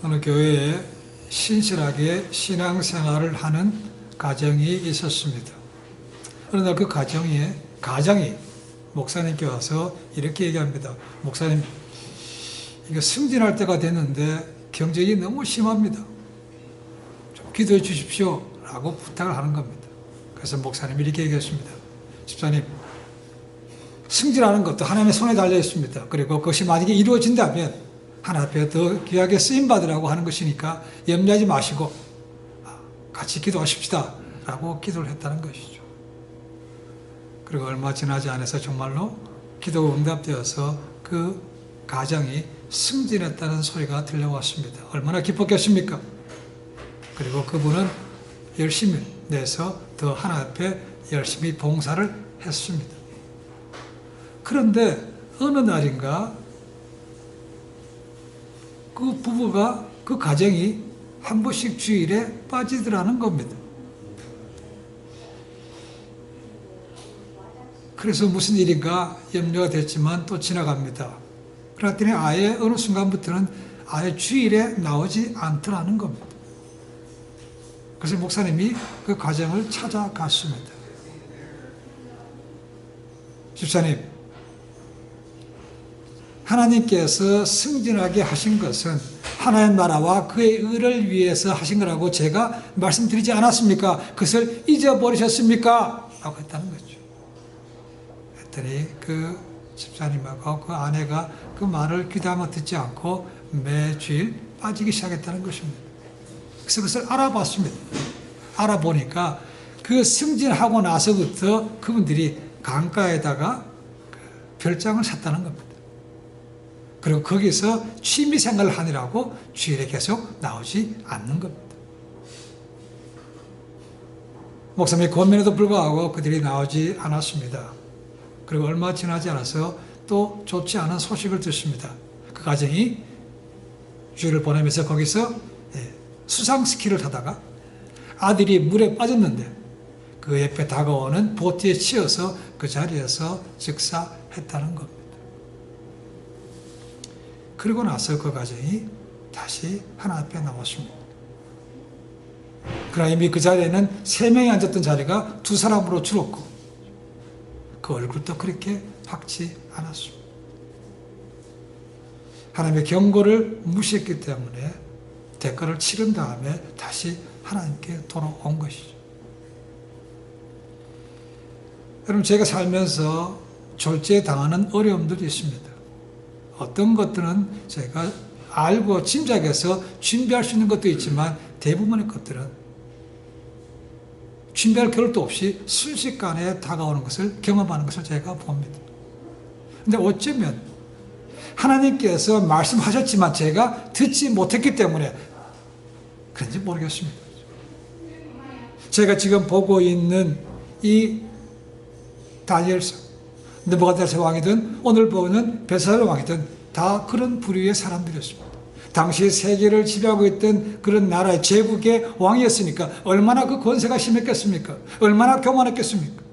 어느 교회에 신실하게 신앙생활을 하는 가정이 있었습니다. 어느 날 그 가정이 목사님께 와서 이렇게 얘기합니다. 목사님, 이거 승진할 때가 됐는데 경쟁이 너무 심합니다. 좀 기도해 주십시오 라고 부탁을 하는 겁니다. 그래서 목사님이 이렇게 얘기했습니다. 집사님, 승진하는 것도 하나님의 손에 달려 있습니다. 그리고 그것이 만약에 이루어진다면 하나님 앞에 더 귀하게 쓰임받으라고 하는 것이니까 염려하지 마시고 같이 기도하십시다 라고 기도를 했다는 것이죠. 그리고 얼마 지나지 않아서 정말로 기도가 응답되어서 그 가정이 승진했다는 소리가 들려왔습니다. 얼마나 기뻤겠습니까? 그리고 그분은 열심히 내서 더 하나님 앞에 열심히 봉사를 했습니다. 그런데 어느 날인가 그 부부가, 그 가정이 한 번씩 주일에 빠지더라는 겁니다. 그래서 무슨 일인가 염려가 됐지만 또 지나갑니다. 그랬더니 아예 어느 순간부터는 아예 주일에 나오지 않더라는 겁니다. 그래서 목사님이 그 가정을 찾아갔습니다. 집사님, 하나님께서 승진하게 하신 것은 하나님 나라와 그의 의를 위해서 하신 거라고 제가 말씀드리지 않았습니까? 그것을 잊어버리셨습니까? 라고 했다는 거죠. 했더니 그 집사님하고 그 아내가 그 말을 귀담아 듣지 않고 매주일 빠지기 시작했다는 것입니다. 그래서 그것을 알아봤습니다. 알아보니까 그 승진하고 나서부터 그분들이 강가에다가 별장을 샀다는 겁니다. 그리고 거기서 취미생활을 하느라고 주일에 계속 나오지 않는 겁니다. 목사님의 권면에도 불구하고 그들이 나오지 않았습니다. 그리고 얼마 지나지 않아서 또 좋지 않은 소식을 듣습니다. 그 가정이 주일을 보내면서 거기서 수상스키를 타다가 아들이 물에 빠졌는데 그 옆에 다가오는 보트에 치여서 그 자리에서 즉사했다는 겁니다. 그리고 나서 그 가정이 다시 하나님 앞에 나왔습니다. 그러나 이미 그 자리에는 3명이 앉았던 자리가 2사람으로 줄었고 그 얼굴도 그렇게 밝지 않았습니다. 하나님의 경고를 무시했기 때문에 대가를 치른 다음에 다시 하나님께 돌아온 것이죠. 여러분, 제가 살면서 졸지에 당하는 어려움들이 있습니다. 어떤 것들은 제가 알고 짐작해서 준비할 수 있는 것도 있지만 대부분의 것들은 준비할 겨를도 없이 순식간에 다가오는 것을 경험하는 것을 제가 봅니다. 그런데 어쩌면 하나님께서 말씀하셨지만 제가 듣지 못했기 때문에 그런지 모르겠습니다. 제가 지금 보고 있는 이 다니엘서, 느부갓네살 왕이든 오늘 보는 벨사살 왕이든 다 그런 부류의 사람들이었습니다. 당시 세계를 지배하고 있던 그런 나라의 제국의 왕이었으니까 얼마나 그 권세가 심했겠습니까? 얼마나 교만했겠습니까?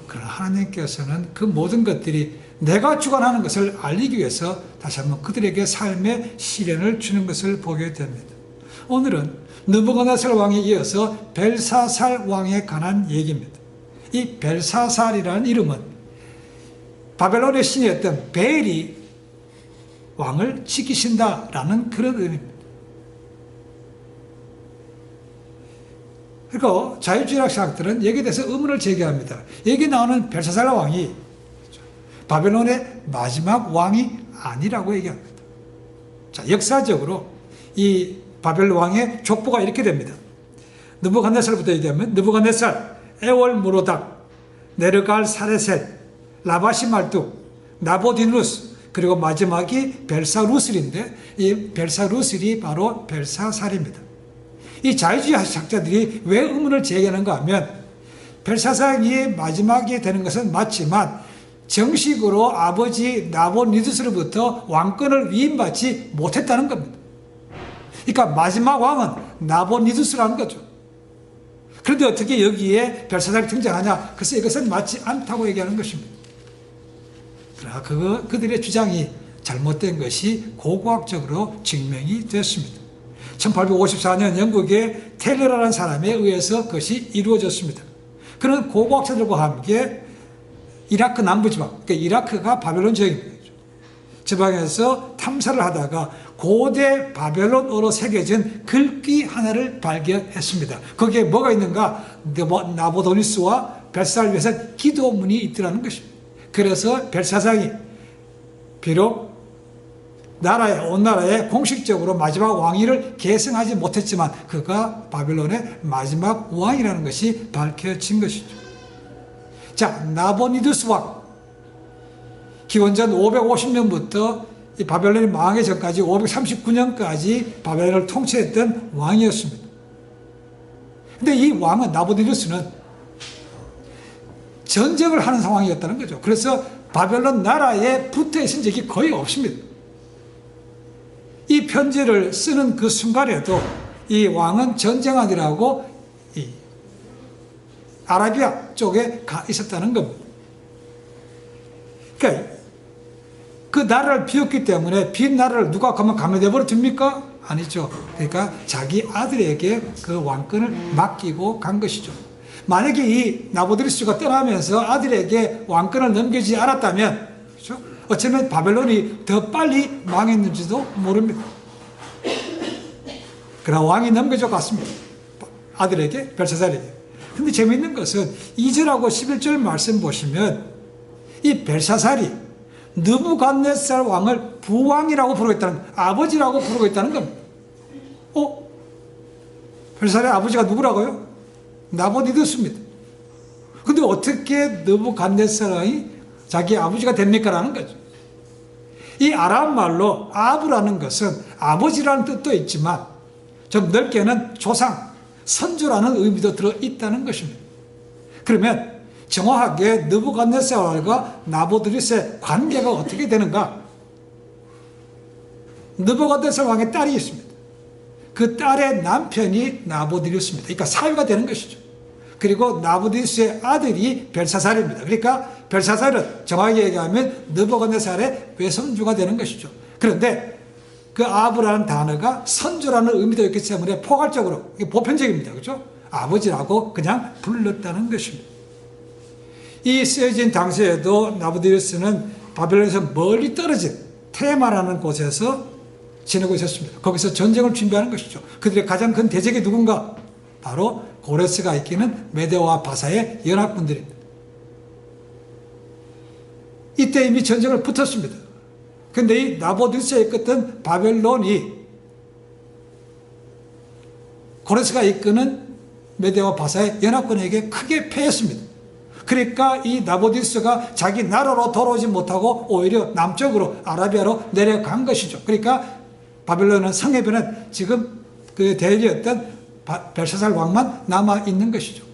그러나 하나님께서는 그 모든 것들이 내가 주관하는 것을 알리기 위해서 다시 한번 그들에게 삶의 시련을 주는 것을 보게 됩니다. 오늘은 느부갓네살 왕에 이어서 벨사살 왕에 관한 얘기입니다. 이 벨사살이라는 이름은 바벨론의 신이었던 벨이 왕을 지키신다라는 그런 의미입니다. 그리고 자유주의학 사학들은 여기에 대해서 의문을 제기합니다. 여기 나오는 벨사살 왕이 바벨론의 마지막 왕이 아니라고 얘기합니다. 자, 역사적으로 이 바벨 왕의 족보가 이렇게 됩니다. 느부갓네살부터 얘기하면 느부갓네살, 에월무로닥, 네르갈 사레셋, 라바시 말뚝, 나보디누스, 그리고 마지막이 벨사루슬인데 이 벨사루슬이 바로 벨사살입니다. 이 자유주의 학자들이 왜 의문을 제기하는가 하면 벨사살이 마지막이 되는 것은 맞지만 정식으로 아버지 나보니두스로부터 왕권을 위임받지 못했다는 겁니다. 그러니까 마지막 왕은 나보니두스라는 거죠. 그런데 어떻게 여기에 벨사살이 등장하냐? 글쎄 이것은 맞지 않다고 얘기하는 것입니다. 그러나 그들의 주장이 잘못된 것이 고고학적으로 증명이 됐습니다. 1854년 영국의 테일러라는 사람에 의해서 그것이 이루어졌습니다. 그는 고고학자들과 함께 이라크 남부지방, 그러니까 이라크가 바벨론 지역입니다. 지방에서 탐사를 하다가 고대 바벨론어로 새겨진 글귀 하나를 발견했습니다. 거기에 뭐가 있는가? 나보도니스와 벨사를 위해서 기도문이 있더라는 것입니다. 그래서 벨사상이 비록 온 나라에 공식적으로 마지막 왕위를 계승하지 못했지만 그가 바벨론의 마지막 왕이라는 것이 밝혀진 것이죠. 자, 나보니두스 왕, 기원전 550년부터 이 바벨론이 망하기 전까지 539년까지 바벨론을 통치했던 왕이었습니다. 근데 이 왕은, 나보니두스는 전쟁을 하는 상황이었다는 거죠. 그래서 바벨론 나라에 붙어 있은 적이 거의 없습니다. 이 편지를 쓰는 그 순간에도 이 왕은 전쟁하느라고 이 아라비아 쪽에 가 있었다는 겁니다. 그러니까 그 나라를 비웠기 때문에 빈 나라를 누가 가면내버려 둡니까? 아니죠. 그러니까 자기 아들에게 그 왕권을 맡기고 간 것이죠. 만약에 이 나보드리스가 떠나면서 아들에게 왕권을 넘기지 않았다면, 그렇죠? 어쩌면 바벨론이 더 빨리 망했는지도 모릅니다. 그러나 왕이 넘겨져 갔습니다. 아들에게, 벨사살에게. 근데 재미있는 것은 2절하고 11절 말씀 보시면 이 벨사살이 느부갓네살 왕을 부왕이라고 부르고 있다는, 아버지라고 부르고 있다는 겁니다. 벨사살의 아버지가 누구라고요? 나보니두스입니다. 근데 어떻게 느부갓네살 왕이 자기 아버지가 됩니까? 라는 거죠. 이 아람 말로 아브라는 것은 아버지라는 뜻도 있지만 좀 넓게는 조상, 선조라는 의미도 들어있다는 것입니다. 그러면 정확하게 느부갓네살과 나보드리스의 관계가 어떻게 되는가? 느부갓네살 왕의 딸이 있습니다. 그 딸의 남편이 나보드리스입니다. 그러니까 사위가 되는 것이죠. 그리고 나보드리스의 아들이 벨사살입니다. 그러니까 벨사살은 정확히 얘기하면 느부갓네살의 외손주가 되는 것이죠. 그런데 그 아브라는 단어가 선조라는 의미도 있기 때문에 포괄적으로, 보편적입니다. 그렇죠? 아버지라고 그냥 불렀다는 것입니다. 이 쓰여진 당시에도 나부디르스는 바벨론에서 멀리 떨어진 테마라는 곳에서 지내고 있었습니다. 거기서 전쟁을 준비하는 것이죠. 그들의 가장 큰 대적이 누군가? 바로 고레스가 이끄는 메데와 바사의 연합군들입니다. 이때 이미 전쟁을 붙었습니다. 그런데 이 나보디르스에 이끌던 바벨론이 고레스가 이끄는 메데와 바사의 연합군에게 크게 패했습니다. 그러니까 이 나보디르스가 자기 나라로 돌아오지 못하고 오히려 남쪽으로 아라비아로 내려간 것이죠. 그러니까 바벨론은 성해변은 지금 그 대리였던 벨사살 왕만 남아 있는 것이죠.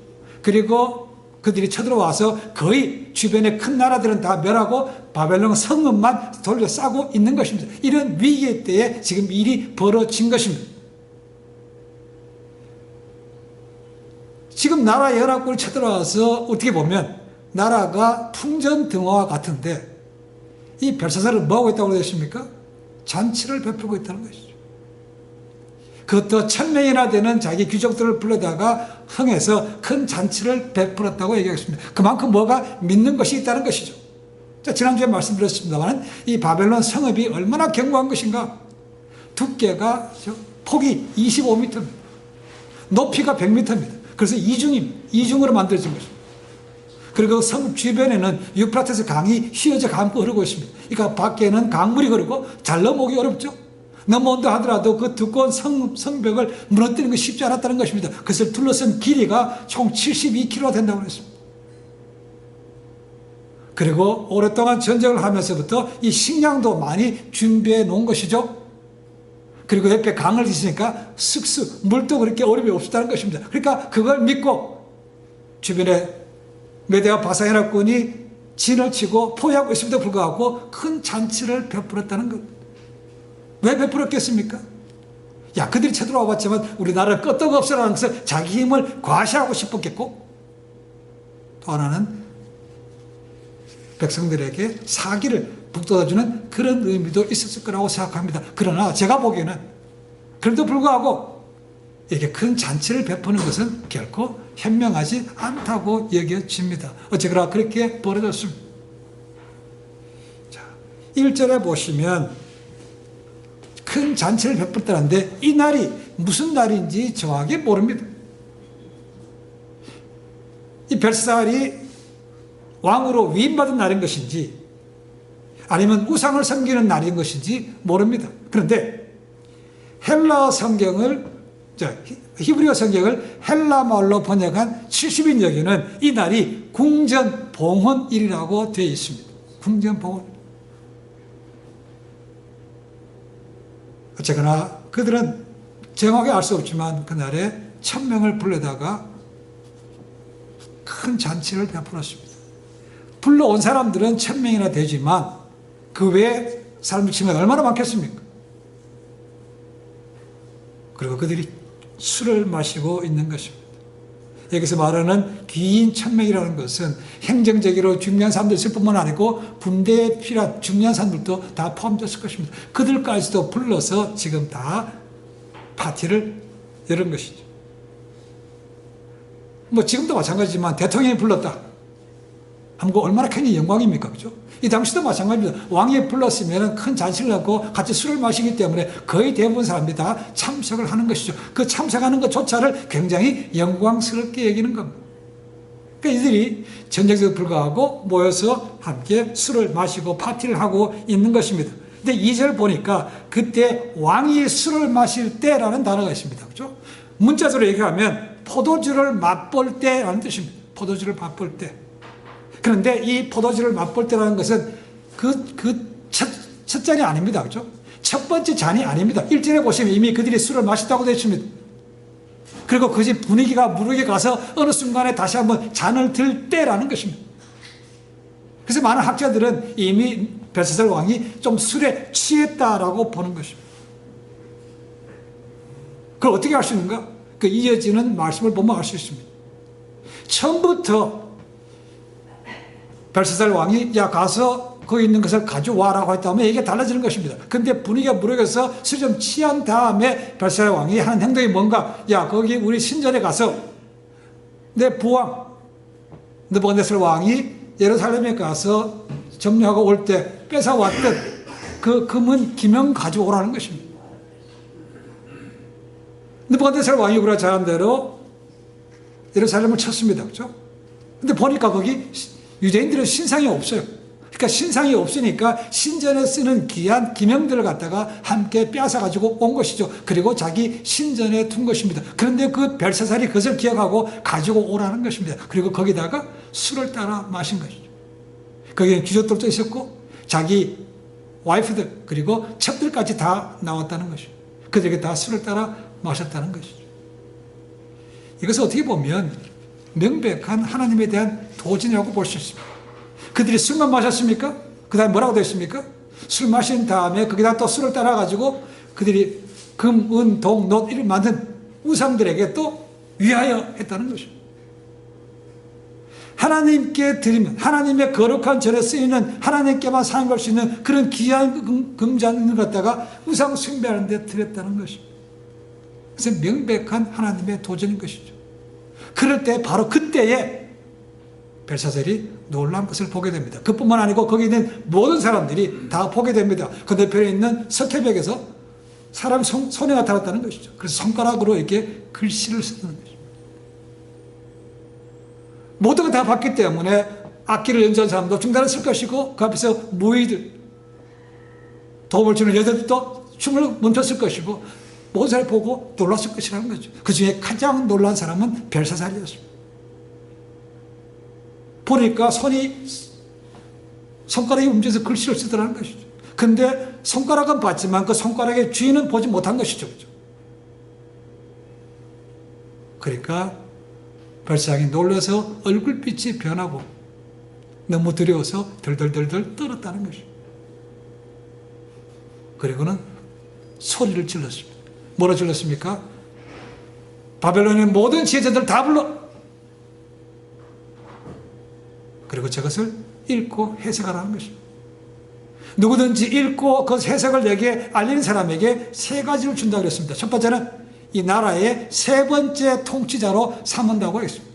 그리고 그들이 쳐들어와서 거의 주변의 큰 나라들은 다 멸하고 바벨론 성읍만 돌려싸고 있는 것입니다. 이런 위기 때에 지금 일이 벌어진 것입니다. 지금 나라 연합군이 쳐들어와서 어떻게 보면 나라가 풍전등화와 같은데 이 벨사살은 뭐하고 있다고 그러셨습니까? 잔치를 베풀고 있다는 것이죠. 그것도 1000명이나 되는 자기 귀족들을 불러다가 흥해서 큰 잔치를 베풀었다고 얘기하겠습니다. 그만큼 뭐가 믿는 것이 있다는 것이죠. 자, 지난주에 말씀드렸습니다만 이 바벨론 성읍이 얼마나 견고한 것인가. 두께가 폭이 25m입니다. 높이가 100m입니다. 그래서 이중으로 만들어진 것입니다. 그리고 성읍 주변에는 유프라테스 강이 휘어져 감고 흐르고 있습니다. 그러니까 밖에는 강물이 흐르고 잘 넘어오기 어렵죠. 넘어온다 하더라도 그 두꺼운 성벽을 무너뜨리는 것이 쉽지 않았다는 것입니다. 그것을 둘러싼 길이가 총 72km가 된다고 했습니다. 그리고 오랫동안 전쟁을 하면서부터 이 식량도 많이 준비해 놓은 것이죠. 그리고 옆에 강을 있으니까 쓱쓱 물도 그렇게 어려움이 없었다는 것입니다. 그러니까 그걸 믿고 주변에 메데와 바사 연합군이 진을 치고 포위하고 있음에도 불구하고 큰 잔치를 베풀었다는 것. 왜 베풀었겠습니까? 야, 그들이 쳐들어와 봤지만 우리나라를 끄떡없애라는 것을 자기 힘을 과시하고 싶었겠고, 또 하나는 백성들에게 사기를 북돋아주는 그런 의미도 있었을 거라고 생각합니다. 그러나 제가 보기에는 그래도 불구하고 이렇게 큰 잔치를 베푸는 것은 결코 현명하지 않다고 여겨집니다. 어쨌거나 그렇게 벌어졌습니다. 자, 1절에 보시면 큰 잔치를 베풀었다는데 이 날이 무슨 날인지 정확히 모릅니다. 이 벨사살이 왕으로 위임받은 날인 것인지 아니면 우상을 섬기는 날인 것인지 모릅니다. 그런데 헬라 성경을 히브리어 성경을 헬라 말로 번역한 70인역에는 이 날이 궁전봉헌일이라고 되어 있습니다. 궁전봉헌. 어쨌거나 그들은 정확히 알 수 없지만 그날에 1000명을 불러다가 큰 잔치를 베풀었습니다. 불러온 사람들은 1000명이나 되지만 그 외에 사람들 치면 얼마나 많겠습니까? 그리고 그들이 술을 마시고 있는 것입니다. 여기서 말하는 귀인 1000명이라는 것은 행정적으로 중요한 사람들 있을 뿐만 아니고 군대에 필요한 중요한 사람들도 다 포함됐을 것입니다. 그들까지도 불러서 지금 다 파티를 열은 것이죠. 뭐 지금도 마찬가지지만 대통령이 불렀다 하면 얼마나 큰 영광입니까? 그죠? 이 당시도 마찬가지입니다. 왕이 불렀으면 큰 잔치를 하고 같이 술을 마시기 때문에 거의 대부분 사람들이 다 참석을 하는 것이죠. 그 참석하는 것조차를 굉장히 영광스럽게 여기는 겁니다. 그러니까 이들이 전쟁에도 불구하고 모여서 함께 술을 마시고 파티를 하고 있는 것입니다. 근데 2절 보니까 그때 왕이 술을 마실 때라는 단어가 있습니다. 그죠? 문자적으로 얘기하면 포도주를 맛볼 때라는 뜻입니다. 포도주를 맛볼 때. 그런데 이 포도주를 맛볼 때라는 것은 첫 잔이 아닙니다. 그죠? 첫 번째 잔이 아닙니다. 1절에 보시면 이미 그들이 술을 마셨다고 되어 있습니다. 그리고 그 집 분위기가 무르게 가서 어느 순간에 다시 한번 잔을 들 때라는 것입니다. 그래서 많은 학자들은 이미 벨사살 왕이 좀 술에 취했다라고 보는 것입니다. 그걸 어떻게 알 수 있는가? 그 이어지는 말씀을 보면 알 수 있습니다. 처음부터 벨사살 왕이 야 가서 거기 있는 것을 가져와라고 했다면 이게 달라지는 것입니다. 근데 분위기가 무르익어서 술 좀 취한 다음에 벨사살 왕이 하는 행동이 뭔가 야 거기 우리 신전에 가서 내 부왕 느부갓네살 왕이 예루살렘에 가서 점령하고 올 때 뺏어왔던 그 금은 기명 가져오라는 것입니다. 느부갓네살 왕이 그라 잘한 대로 예루살렘을 쳤습니다. 그렇죠? 근데 보니까 거기 유대인들은 신상이 없어요. 그러니까 신상이 없으니까 신전에 쓰는 귀한 기명들을 갖다가 함께 빼앗아가지고 온 것이죠. 그리고 자기 신전에 둔 것입니다. 그런데 그 벨사살이 그것을 기억하고 가지고 오라는 것입니다. 그리고 거기다가 술을 따라 마신 것이죠. 거기에 귀족들도 있었고 자기 와이프들 그리고 첩들까지 다 나왔다는 것이죠. 그들에게 다 술을 따라 마셨다는 것이죠. 이것을 어떻게 보면 명백한 하나님에 대한 도전이라고 볼 수 있습니다. 그들이 술만 마셨습니까? 그 다음에 뭐라고 되어 있습니까? 술 마신 다음에 거기다 또 술을 따라가지고 그들이 금, 은, 동, 놋 이를 만든 우상들에게 또 위하여 했다는 것입니다. 하나님께 드리면 하나님의 거룩한 절에 쓰이는 하나님께만 사용할 수 있는 그런 귀한 금잔을 갖다가 우상 숭배하는 데 드렸다는 것입니다. 그래서 명백한 하나님의 도전인 것이죠. 그럴 때 바로 그때에 벨사살이 놀라운 것을 보게 됩니다. 그뿐만 아니고 거기 있는 모든 사람들이 다 보게 됩니다. 건너편에 있는 석회벽에서 사람 손에 나타났다는 것이죠. 그래서 손가락으로 이렇게 글씨를 쓰는 것이죠. 모든 걸 다 봤기 때문에 악기를 연주한 사람도 중단을 쓸 것이고 그 앞에서 무의들 도움을 주는 여자들도 춤을 멈췄을 것이고 모든 사람이 보고 놀랐을 것이라는 거죠. 그 중에 가장 놀란 사람은 벨사살이었습니다. 보니까 손가락이 움직여서 글씨를 쓰더라는 것이죠. 근데 손가락은 봤지만 그 손가락의 주인은 보지 못한 것이죠. 그렇죠? 그러니까 벨사살이 놀라서 얼굴빛이 변하고 너무 두려워서 덜덜덜덜 떨었다는 것이죠. 그리고는 소리를 질렀습니다. 뭐라 질렀습니까? 바벨론의 모든 지혜자들 다 불러! 그리고 저것을 읽고 해석하라는 것입니다. 누구든지 읽고 그 해석을 내게 알리는 사람에게 세 가지를 준다고 그랬습니다. 첫 번째는 이 나라의 세 번째 통치자로 삼는다고 했습니다.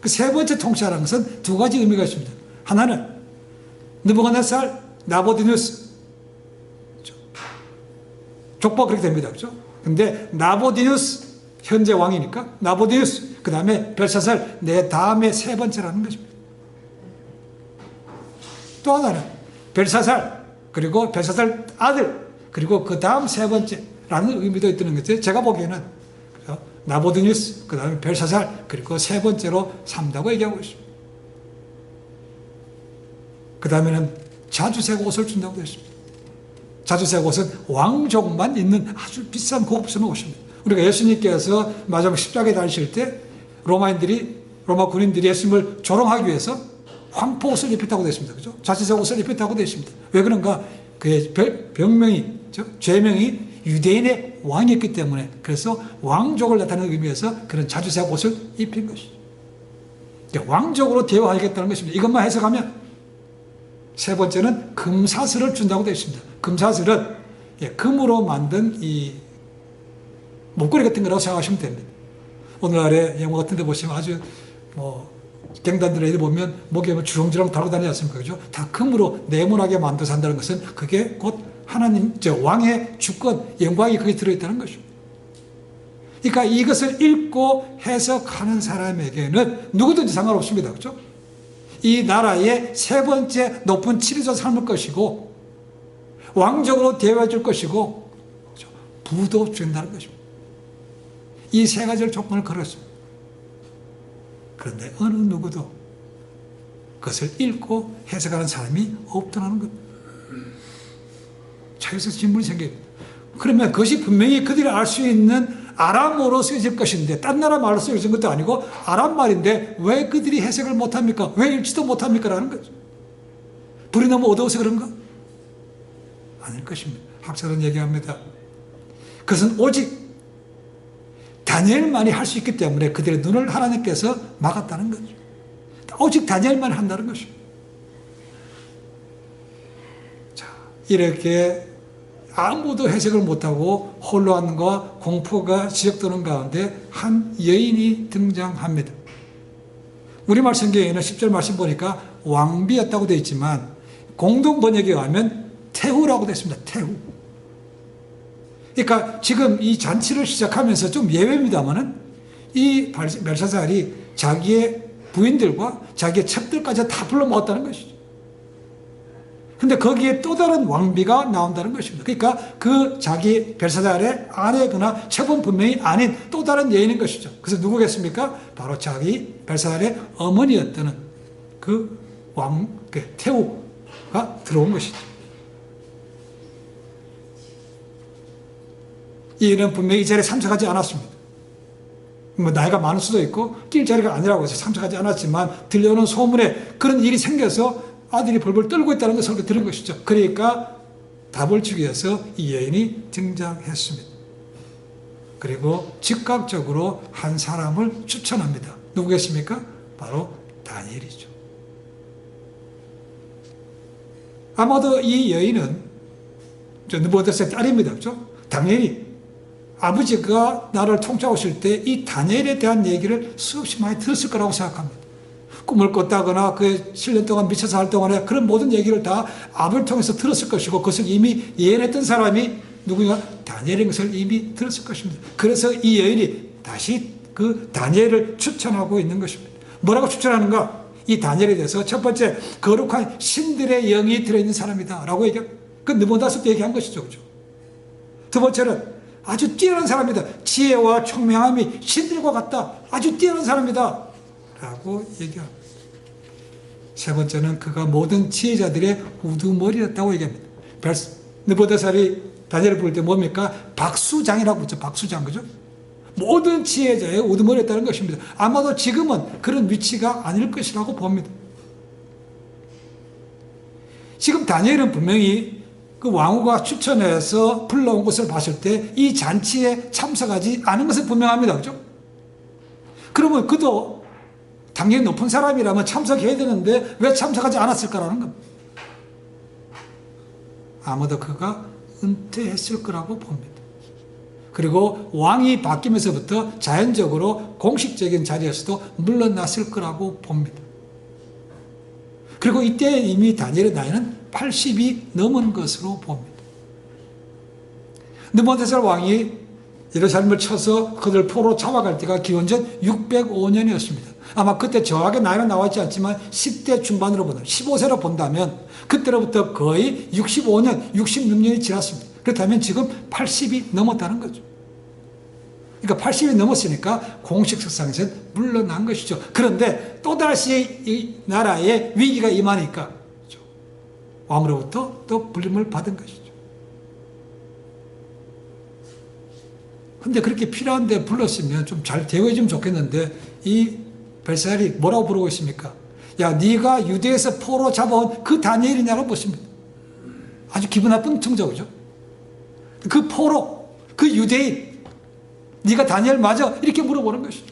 그 세 번째 통치자라는 것은 두 가지 의미가 있습니다. 하나는 느부갓네살, 나보디누스, 족보가 그렇게 됩니다. 그렇죠? 근데 나보디누스 현재 왕이니까 나보디누스, 그 다음에 벨사살, 내 다음에 세 번째라는 것입니다. 또 하나는 벨사살, 그리고 벨사살 아들, 그리고 그 다음 세 번째라는 의미도 있다는 거죠. 제가 보기에는 나보디누스, 그 다음에 벨사살, 그리고 세 번째로 삼다고 얘기하고 있습니다. 그 다음에는 자주색 옷을 준다고 되어 있습니다. 자주색 옷은 왕족만 입는 아주 비싼 고급스러운 옷입니다. 우리가 예수님께서 마지막 십자가에 달리실 때 로마 군인들이 예수님을 조롱하기 위해서 황포 옷을 입혔다고 되어 있습니다. 그죠? 자주색 옷을 입혔다고 되어 있습니다. 왜 그런가? 그의 병명이, 죄명이 유대인의 왕이었기 때문에, 그래서 왕족을 나타내는 의미에서 그런 자주색 옷을 입힌 것이죠. 왕족으로 대우하겠다는 것입니다. 이것만 해석하면 세 번째는 금사슬을 준다고 되어 있습니다. 금사슬은 금으로 만든 이 목걸이 같은 거라고 생각하시면 됩니다. 오늘날의 영화 같은 데 보시면 아주 갱단들의 애들 보면 목에 주렁주렁 달고 다니지 않습니까? 그죠? 다 금으로 네모나게 만들어서 한다는 것은 그게 곧 하나님, 왕의 주권, 영광이 거기에 들어있다는 것입니다. 그러니까 이것을 읽고 해석하는 사람에게는 누구든지 상관없습니다. 그죠? 이 나라의 세 번째 높은 치료자 삶을 것이고, 왕족으로 대우해 줄 것이고, 부도 준다는 것입니다. 이 세 가지를 조건을 걸었습니다. 그런데 어느 누구도 그것을 읽고 해석하는 사람이 없더라는 겁니다. 자, 여기서 질문이 생깁니다. 그러면 그것이 분명히 그들이 알 수 있는 아람어로 쓰여질 것인데, 딴 나라 말로 쓰여진 것도 아니고 아람 말인데 왜 그들이 해석을 못합니까? 왜 읽지도 못합니까? 라는 거죠. 불이 너무 어두워서 그런가? 아닐 것입니다. 학자들은 얘기합니다. 그것은 오직 다니엘만이 할 수 있기 때문에 그들의 눈을 하나님께서 막았다는 거죠. 오직 다니엘만 한다는 것입니다. 자, 이렇게 아무도 해석을 못하고 혼란과 공포가 지적되는 가운데 한 여인이 등장합니다. 우리말 성경에는 10절 말씀 보니까 왕비였다고 되어 있지만 공동 번역에 가면 태후라고 되어 있습니다. 태후. 그러니까 지금 이 잔치를 시작하면서 좀 예외입니다만은 이 벨사살이 자기의 부인들과 자기의 첩들까지 다 불러 모았다는 것이죠. 근데 거기에 또 다른 왕비가 나온다는 것입니다. 그러니까 그 자기 벨사살의 아내거나 첩은 분명히 아닌 또 다른 여인인 것이죠. 그래서 누구겠습니까? 바로 자기 벨사살의 어머니였던 그 태후가 들어온 것이죠. 이 여인은 분명히 이 자리에 참석하지 않았습니다. 나이가 많을 수도 있고 낄 자리가 아니라고 해서 참석하지 않았지만 들려오는 소문에 그런 일이 생겨서 아들이 벌벌 떨고 있다는 것을 들은 것이죠. 그러니까 답을 주기 위해서 이 여인이 등장했습니다. 그리고 즉각적으로 한 사람을 추천합니다. 누구겠습니까? 바로 다니엘이죠. 아마도 이 여인은 느부갓네살의 딸입니다. 그렇죠? 당연히 아버지가 나라를 통치하실 때 이 다니엘에 대한 얘기를 수없이 많이 들었을 거라고 생각합니다. 꿈을 꿨다거나 그 7년 동안 미쳐서 살 동안에 그런 모든 얘기를 다 아버지를 통해서 들었을 것이고 그것을 이미 예언했던 사람이 누구냐? 다니엘인 것을 이미 들었을 것입니다. 그래서 이 여인이 다시 그 다니엘을 추천하고 있는 것입니다. 뭐라고 추천하는가? 이 다니엘에 대해서 첫 번째, 거룩한 신들의 영이 들어있는 사람이다 라고 그 느부갓네살 때 얘기한 것이죠. 그죠? 두 번째는 아주 뛰어난 사람이다. 지혜와 총명함이 신들과 같다. 아주 뛰어난 사람이다 라고 얘기합니다. 세 번째는 그가 모든 지혜자들의 우두머리였다고 얘기합니다. 느부갓네살이 다니엘을 부를 때 뭡니까? 박수장이라고 부르죠. 박수장, 그죠? 모든 지혜자의 우두머리였다는 것입니다. 아마도 지금은 그런 위치가 아닐 것이라고 봅니다. 지금 다니엘은 분명히 그 왕후가 추천해서 불러온 것을 봤을 때 이 잔치에 참석하지 않은 것은 분명합니다. 그죠? 그러면 그도 당연히 높은 사람이라면 참석해야 되는데 왜 참석하지 않았을까라는 겁니다. 아마도 그가 은퇴했을 거라고 봅니다. 그리고 왕이 바뀌면서부터 자연적으로 공식적인 자리에서도 물러났을 거라고 봅니다. 그리고 이때 이미 다니엘의 나이는 80이 넘은 것으로 봅니다. 느부갓네살 왕이 예루살렘을 쳐서 그들 포로 잡아갈 때가 기원전 605년이었습니다. 아마 그때 정확하게 나이는 나와있지 않지만 10대 중반으로 본다면, 15세로 본다면 그때로부터 거의 65년, 66년이 지났습니다. 그렇다면 지금 80이 넘었다는 거죠. 그러니까 80이 넘었으니까 공식 석상에서는 물러난 것이죠. 그런데 또다시 이 나라에 위기가 임하니까 왕으로부터 또 불림을 받은 것이죠. 근데 그렇게 필요한데 불렀으면 좀 잘 대우해주면 좋겠는데 이 벨사살이 뭐라고 부르고 있습니까? 야, 네가 유대에서 포로 잡아온 그 다니엘이냐고 묻습니다. 아주 기분 나쁜 청자오죠. 그 포로, 그 유대인, 네가 다니엘 맞아? 이렇게 물어보는 것이죠.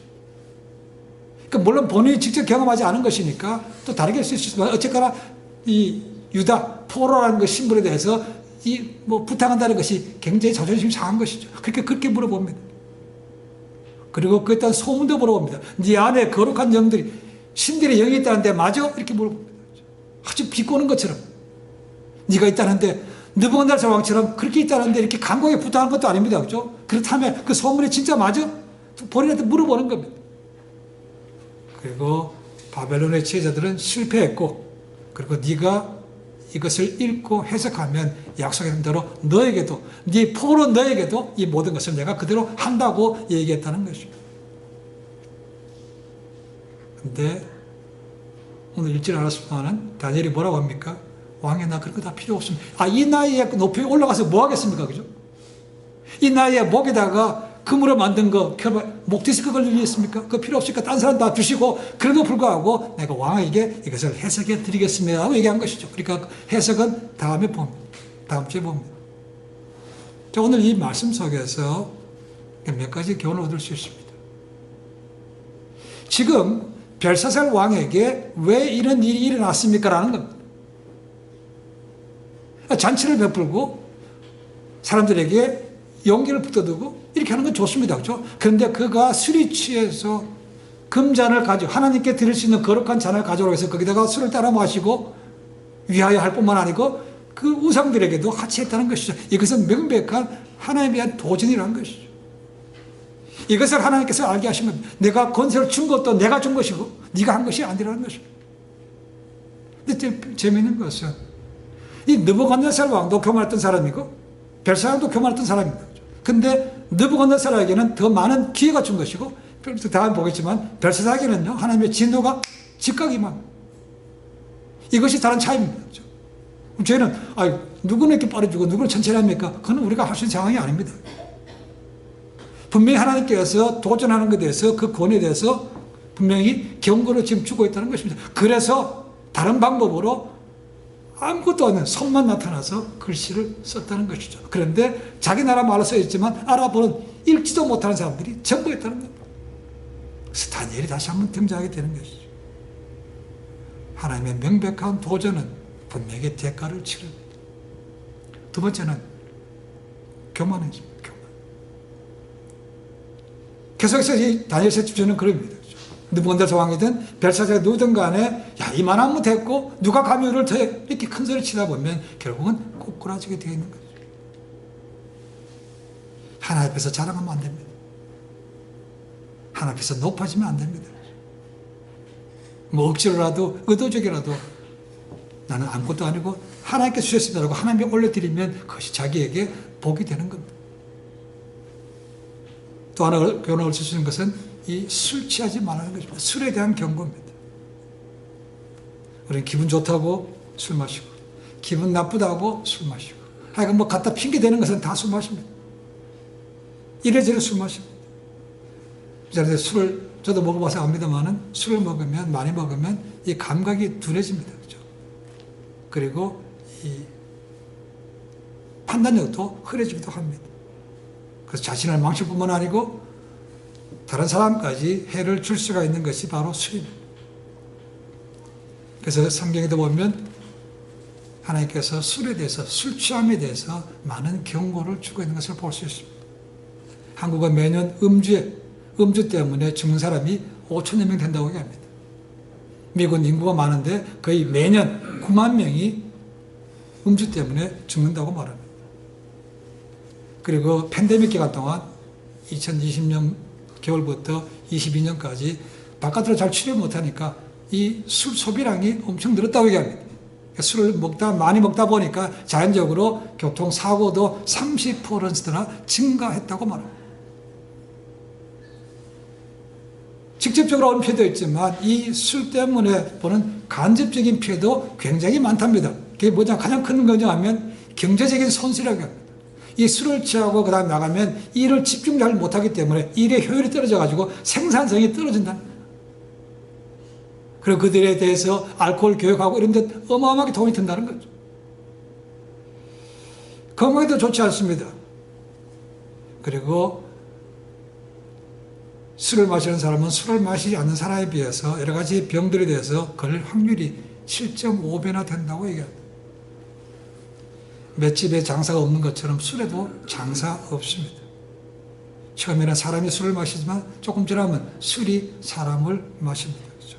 그러니까 물론 본인이 직접 경험하지 않은 것이니까 또 다르게 쓸 수 있지만 어쨌거나 이 유다 포로라는 그 신분에 대해서 부탁한다는 것이 굉장히 자존심이 상한 것이죠. 그렇게 물어봅니다. 그리고 그에 따른 소문도 물어봅니다. 네 안에 거룩한 영들이 신들의 영이 있다는데 맞아? 이렇게 물어봅니다. 아주 비꼬는 것처럼 네가 있다는데 느부갓네살 왕처럼 그렇게 있다는데 이렇게 강공에 부탁하는 것도 아닙니다. 그렇죠? 그렇다면 그 소문이 진짜 맞아? 본인한테 물어보는 겁니다. 그리고 바벨론의 지혜자들은 실패했고 그리고 네가 이것을 읽고 해석하면 약속했던 대로 너에게도 네 포로 너에게도 이 모든 것을 내가 그대로 한다고 얘기했다는 것입니다. 그런데 오늘 읽질 않았지만 다니엘이 뭐라고 합니까? 왕의 나 그런 거 다 필요 없습니다. 이 나이에 높이 올라가서 뭐 하겠습니까? 그죠? 이 나이에 목에다가 금으로 만든 거 목 디스크 걸릴 일 있습니까? 그거 필요 없으니까 딴 사람 다 주시고 그래도 불구하고 내가 왕에게 이것을 해석해 드리겠습니다 하고 얘기한 것이죠. 그러니까 해석은 다음에 봅니다. 다음 주에 봅니다. 자, 오늘 이 말씀 속에서 몇 가지 교훈을 얻을 수 있습니다. 지금 벨사살 왕에게 왜 이런 일이 일어났습니까? 라는 겁니다. 잔치를 베풀고 사람들에게 용기를 북돋우고 이렇게 하는 건 좋습니다. 그렇죠? 그런데 그가 술이 취해서 금잔을 가지고 하나님께 드릴 수 있는 거룩한 잔을 가져오라고 해서 거기다가 술을 따라 마시고 위하여 할 뿐만 아니고 그 우상들에게도 같이 했다는 것이죠. 이것은 명백한 하나님에 대한 도전이라는 것이죠. 이것을 하나님께서 알게 하신 겁니다. 내가 권세를 준 것도 내가 준 것이고 네가 한 것이 아니라는 것입니다. 근데 재미있는 것은 이 느부갓네살 왕도 교만했던 사람이고 벨사살도 교만했던 사람입니다. 근데 느부갓네살에게는 더 많은 기회가 준 것이고 다음에 보겠지만 벨사살에게는요 하나님의 진노가 즉각 임합니다. 이것이 다른 차이입니다. 그렇죠? 저희는 누구는 이렇게 빠르주고 누구는 천천히 합니까? 그건 우리가 할 수 있는 상황이 아닙니다. 분명히 하나님께서 도전하는 것에 대해서 그 권에 대해서 분명히 경고를 지금 주고 있다는 것입니다. 그래서 다른 방법으로 아무것도 없는 손만 나타나서 글씨를 썼다는 것이죠. 그런데 자기 나라 말로 써있지만 알아보는 읽지도 못하는 사람들이 전부 있다는 겁니다. 그래서 다니엘이 다시 한번 등장하게 되는 것이죠. 하나님의 명백한 도전은 분명히 대가를 치릅니다. 두 번째는 교만입니다. 계속해서 이 다니엘서 집중은 그럽니다. 느부갓네살 왕이든 벨사살이 누구든 간에 이만하면 됐고 누가 감히 우리를 더 이렇게 큰 소리 치다 보면 결국은 꼬꾸라지게 되어 있는 거죠. 하나님 앞에서 자랑하면 안 됩니다. 하나님 앞에서 높아지면 안 됩니다. 뭐 억지로라도 의도적이라도 나는 아무것도 아니고 하나님께 주셨습니다라고 하나님께 올려드리면 그것이 자기에게 복이 되는 겁니다. 또 하나 교훈을 얻을 수 있는 것은 이 술 취하지 말라는 것입니다. 술에 대한 경고입니다. 우리는 기분 좋다고 술 마시고 기분 나쁘다고 술 마시고 하여간 뭐 갖다 핑계 대는 것은 다 술 마십니다. 이래저래 술 마십니다. 그런데 술을 저도 먹어봐서 압니다만은 술을 먹으면 많이 먹으면 이 감각이 둔해집니다. 그렇죠? 그리고 이 판단력도 흐려지기도 합니다. 그래서 자신을 망칠 뿐만 아니고 다른 사람까지 해를 줄 수가 있는 것이 바로 술입니다. 그래서 성경에도 보면 하나님께서 술에 대해서, 술 취함에 대해서 많은 경고를 주고 있는 것을 볼 수 있습니다. 한국은 매년 음주 때문에 죽는 사람이 5천여 명 된다고 얘기합니다. 미국은 인구가 많은데 거의 매년 9만 명이 음주 때문에 죽는다고 말합니다. 그리고 팬데믹 기간 동안 2020년 겨울부터 22년까지 바깥으로 잘 출입 못하니까 이 술 소비량이 엄청 늘었다고 얘기합니다. 술을 많이 먹다 보니까 자연적으로 교통사고도 30%나 증가했다고 말합니다. 직접적으로 얻은 피해도 있지만 이 술 때문에 보는 간접적인 피해도 굉장히 많답니다. 그게 뭐냐, 가장 큰 거냐 하면 경제적인 손실이라고 합니다. 이 술을 취하고 그 다음에 나가면 일을 집중 잘 못하기 때문에 일의 효율이 떨어져가지고 생산성이 떨어진다는 거예요. 그리고 그들에 대해서 알코올 교육하고 이런 데 어마어마하게 도움이 된다는 거죠. 건강에도 좋지 않습니다. 그리고 술을 마시는 사람은 술을 마시지 않는 사람에 비해서 여러 가지 병들에 대해서 걸릴 확률이 7.5배나 된다고 얘기합니다. 맷집에 장사가 없는 것처럼 술에도 장사 없습니다. 처음에는 사람이 술을 마시지만 조금 지나면 술이 사람을 마십니다. 그렇죠?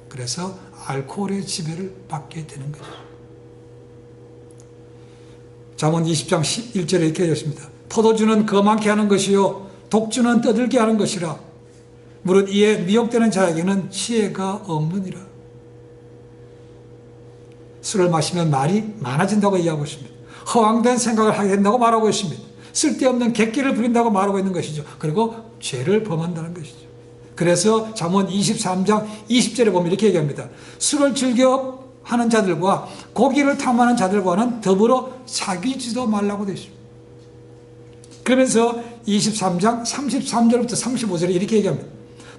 그래서 알코올의 지배를 받게 되는 거죠. 잠언 20장 11절에 이렇게 되어 있습니다. 포도주는 거만케 하는 것이요 독주는 떠들게 하는 것이라. 무릇 이에 미혹되는 자에게는 지혜가 없느니라. 술을 마시면 말이 많아진다고 얘기하고 있습니다. 허황된 생각을 하게 된다고 말하고 있습니다. 쓸데없는 객기를 부린다고 말하고 있는 것이죠. 그리고 죄를 범한다는 것이죠. 그래서 잠언 23장 20절에 보면 이렇게 얘기합니다. 술을 즐겨 하는 자들과 고기를 탐하는 자들과는 더불어 사귀지도 말라고 되어 있습니다. 그러면서 23장 33절부터 35절에 이렇게 얘기합니다.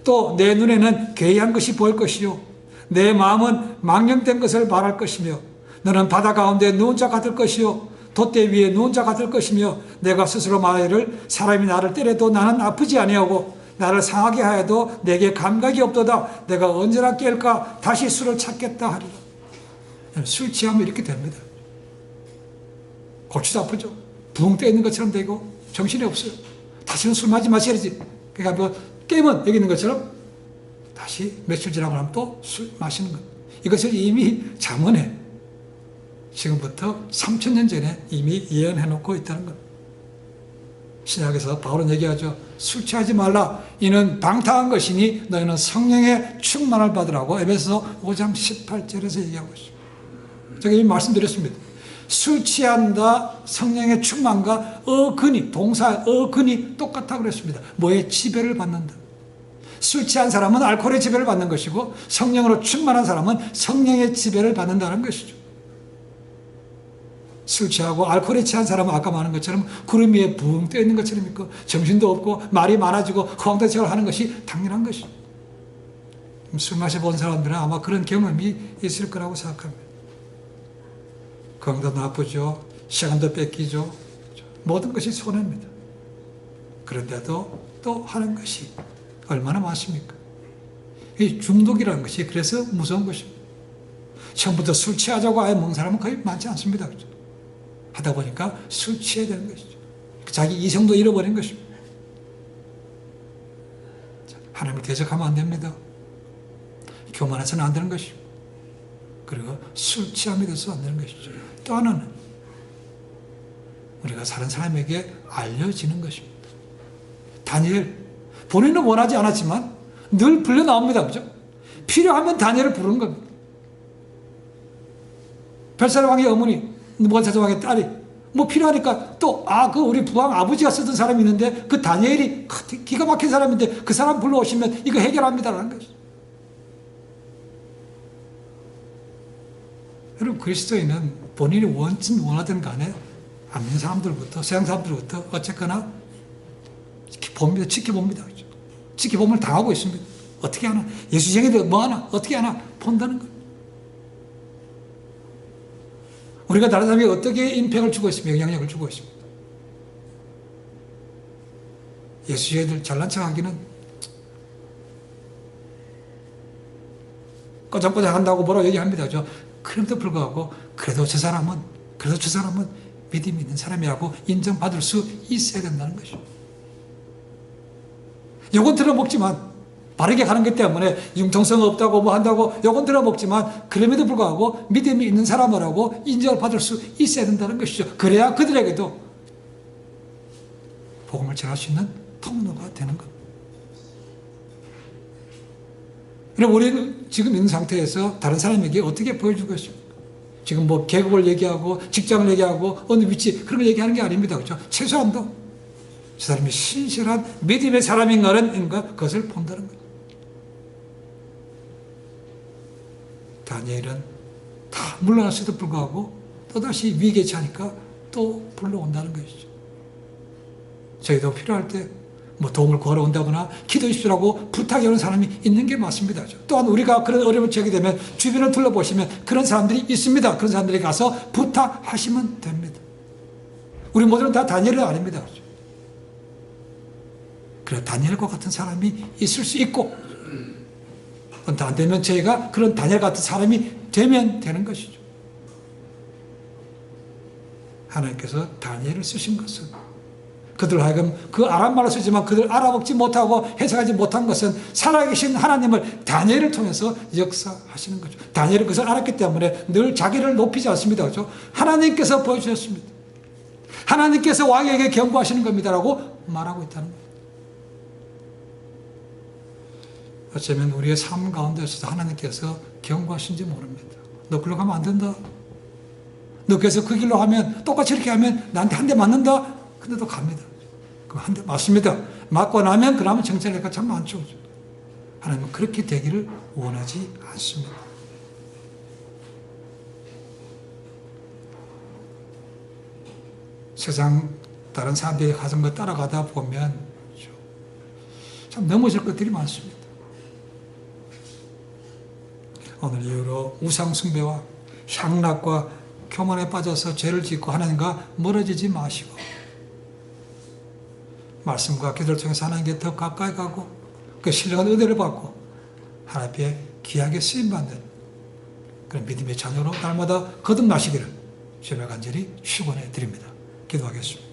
또 내 눈에는 괴이한 것이 보일 것이요 내 마음은 망령된 것을 말할 것이며 너는 바다 가운데 누운 자 같을 것이요 돛대 위에 누운 자 같을 것이며 내가 스스로 말하기를 사람이 나를 때려도 나는 아프지 아니하고 나를 상하게 하여도 내게 감각이 없도다. 내가 언제나 깰까 다시 술을 찾겠다 하리라. 술 취하면 이렇게 됩니다. 골치도 아프죠. 붕 떠 있는 것처럼 되고 정신이 없어요. 다시는 술 마셔야지. 그러니까 뭐 게임은 여기 있는 것처럼 다시 며칠 지나고 나면 또 술 마시는 것. 이것을 이미 잠언에 지금부터 3000년 전에 이미 예언해놓고 있다는 것. 신약에서 바울은 얘기하죠. 술 취하지 말라. 이는 방탕한 것이니 너희는 성령의 충만을 받으라고 에베소서 5장 18절에서 얘기하고 있습니다. 제가 이미 말씀드렸습니다. 술 취한다 성령의 충만과 어근이 동사 어근이 똑같다고 그랬습니다. 뭐의 지배를 받는다. 술 취한 사람은 알코올의 지배를 받는 것이고 성령으로 충만한 사람은 성령의 지배를 받는다는 것이죠. 술 취하고 알코올에 취한 사람은 아까 말한 것처럼 구름 위에 붕 떠 있는 것처럼 있고 정신도 없고 말이 많아지고 허황된 생각을 하는 것이 당연한 것이죠. 술 마셔본 사람들은 아마 그런 경험이 있을 거라고 생각합니다. 건강도 나쁘죠. 시간도 뺏기죠. 모든 것이 손해입니다. 그런데도 또 하는 것이 얼마나 많습니까? 이 중독이라는 것이 그래서 무서운 것입니다. 처음부터 술 취하자고 아예 먹는 사람은 거의 많지 않습니다. 그렇죠? 하다 보니까 술 취해야 되는 것이죠. 자기 이성도 잃어버린 것입니다. 하나님을 대적하면 안 됩니다. 교만해서는 안 되는 것이고 그리고 술 취함에 대해서 안 되는 것이죠. 또 하나는 우리가 다른 사람에게 알려지는 것입니다. 다니엘 본인은 원하지 않았지만 늘 불려 나옵니다. 그죠? 필요하면 다니엘을 부르는 겁니다. 벨사르 왕의 어머니, 느부갓네살 왕의 딸이 뭐 필요하니까 또 그 우리 부왕 아버지가 쓰던 사람이 있는데 그 다니엘이 기가 막힌 사람인데 그 사람 불러오시면 이거 해결합니다라는 것이죠. 여러분 그리스도인은 본인이 원하든 간에 안 믿는 사람들부터 세상 사람들부터 어쨌거나 봅니다. 지켜봅니다. 그렇죠? 지켜봄을 당하고 있습니다. 어떻게 하나? 예수쟁이들 뭐 하나? 어떻게 하나? 본다는 거예요. 우리가 다른 사람에게 어떻게 임팩을 주고 있습니까? 영향력을 주고 있습니다. 예수쟁이들 잘난 척하기는 꺼적꺼적 한다고 뭐라고 얘기합니다. 그럼에도 불구하고 그래도 저 사람은 믿음이 있는 사람이라고 인정받을 수 있어야 된다는 것이죠. 요건 들어먹지만 바르게 가는 것 때문에 융통성 없다고 뭐 한다고 요건 들어먹지만 그럼에도 불구하고 믿음이 있는 사람이라고 인정을 받을 수 있어야 된다는 것이죠. 그래야 그들에게도 복음을 전할 수 있는 통로가 되는 겁니다. 그럼 우리는 지금 있는 상태에서 다른 사람에게 어떻게 보여줄 것입니까? 지금 뭐 계급을 얘기하고 직장을 얘기하고 어느 위치 그런 걸 얘기하는 게 아닙니다. 그렇죠? 최소한도 저 사람이 신실한 믿음의 사람인가는 그것을 본다는 거예요. 다니엘은 다 물러났음에도 불구하고 또다시 위기에 처하니까 또 불러온다는 것이죠. 저희도 필요할 때 뭐 도움을 구하러 온다거나 기도해 주시라고 부탁해 오는 사람이 있는 게 맞습니다. 또한 우리가 그런 어려움을 처하게 되면 주변을 둘러보시면 그런 사람들이 있습니다. 그런 사람들에게 가서 부탁하시면 됩니다. 우리 모두는 다 다니엘은 아닙니다. 그래 다니엘과 같은 사람이 있을 수 있고 안 되면 저희가 그런 다니엘 같은 사람이 되면 되는 것이죠. 하나님께서 다니엘을 쓰신 것은 그들 하여금 그 아람말을 쓰지만 그들 알아먹지 못하고 해석하지 못한 것은 살아계신 하나님을 다니엘을 통해서 역사하시는 거죠. 다니엘은 그것을 알았기 때문에 늘 자기를 높이지 않습니다. 그렇죠? 하나님께서 보여주셨습니다. 하나님께서 왕에게 경고하시는 겁니다라고 말하고 있다는 거예요. 어쩌면 우리의 삶 가운데서도 하나님께서 경고하신지 모릅니다. 너 글로 가면 안 된다. 너 그래서 그 길로 하면 똑같이 이렇게 하면 나한테 한 대 맞는다. 근데도 갑니다. 그 한 대 맞습니다. 맞고 나면 그러면 정찰례가 참 많죠. 하나님은 그렇게 되기를 원하지 않습니다. 세상 다른 사람들이 가진 거 따라가다 보면 참 넘어질 것들이 많습니다. 오늘 이후로 우상숭배와 향락과 교만에 빠져서 죄를 짓고 하나님과 멀어지지 마시고 말씀과 기도를 통해서 하나님께 더 가까이 가고 그 신령한 은혜를 받고 하나님 앞에 귀하게 쓰임받는 그런 믿음의 자녀로 날마다 거듭나시기를 주님의 간절히 축원해 드립니다. 기도하겠습니다.